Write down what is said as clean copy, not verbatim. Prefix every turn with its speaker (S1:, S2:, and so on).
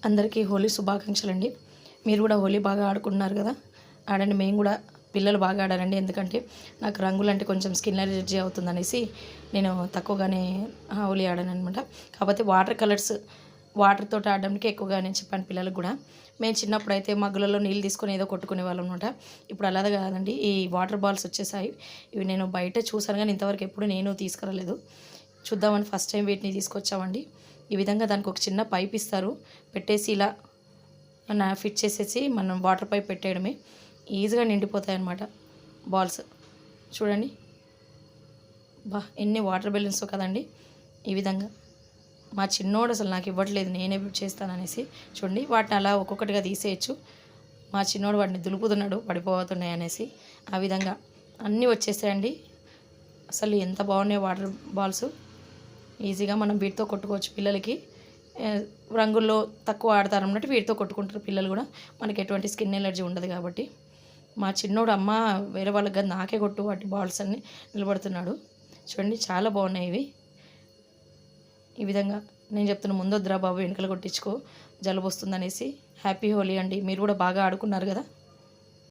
S1: అందరికీ హోలీ శుభాకాంక్షలండి. మీరు కూడా హోలీ బాగా ఆడుకుంటున్నారు కదా, ఆడండి. మేము కూడా పిల్లలు బాగా ఆడారండి. ఎందుకంటే నాకు రంగులంటే కొంచెం స్కిన్ అలర్జీ అవుతుందనేసి నేను తక్కువగానే హోలీ ఆడాను అనమాట. కాకపోతే వాటర్ కలర్స్ వాటర్ తోటి ఆడడానికి ఎక్కువగా నేను చెప్పాను పిల్లలకు కూడా. మేము చిన్నప్పుడు అయితే మగ్గులలో నీళ్ళు తీసుకొని ఏదో కొట్టుకునే వాళ్ళం అనమాట. ఇప్పుడు అలాగే కాదండి, ఈ వాటర్ బాల్స్ వచ్చేసాయి. ఇవి నేను బయట చూసాను కానీ ఇంతవరకు ఎప్పుడు నేను తీసుకురాలేదు. చూద్దామని ఫస్ట్ టైం వీటిని తీసుకొచ్చామండి. ఈ విధంగా దానికి ఒక చిన్న పైప్ ఇస్తారు, పెట్టేసి ఇలా ఫిట్ చేసేసి మనం వాటర్ పైప్ పెట్టేయడమే. ఈజీగా నిండిపోతాయి అన్నమాట బాల్స్. చూడండి బా ఎన్ని వాటర్ బెలూన్స్ కదండి. ఈ విధంగా మా చిన్నోడు అసలు నాకు ఇవ్వట్లేదు, నేనే చేస్తాననేసి. చూడండి వాటిని అలా ఒక్కొక్కటిగా తీసేయచ్చు. మా చిన్నోడు వాటిని దులుపుతున్నాడు పడిపోతున్నాయి అనేసి. ఆ విధంగా అన్నీ వచ్చేసాయండి. అసలు ఎంత బాగున్నాయి వాటర్ బాల్స్. ఈజీగా మనం వీటితో కొట్టుకోవచ్చు. పిల్లలకి రంగుల్లో తక్కువ ఆడతారు అన్నట్టు వీటితో కొట్టుకుంటారు పిల్లలు కూడా. మనకి ఎటువంటి స్కిన్ ఎలర్జీ ఉండదు కాబట్టి. మా చిన్నోడు అమ్మ వేరే వాళ్ళకి కాదు నాకే కొట్టు వాటి బాల్స్ అన్ని నిలబడుతున్నాడు. చూడండి చాలా బాగున్నాయి ఇవి. ఈ విధంగా నేను చెప్తున్నా, ముందొద్దురా బాబు వెనకలు కొట్టించుకో జలుబు వస్తుందనేసి. హ్యాపీ హోలీ అండి. మీరు కూడా బాగా ఆడుకున్నారు కదా.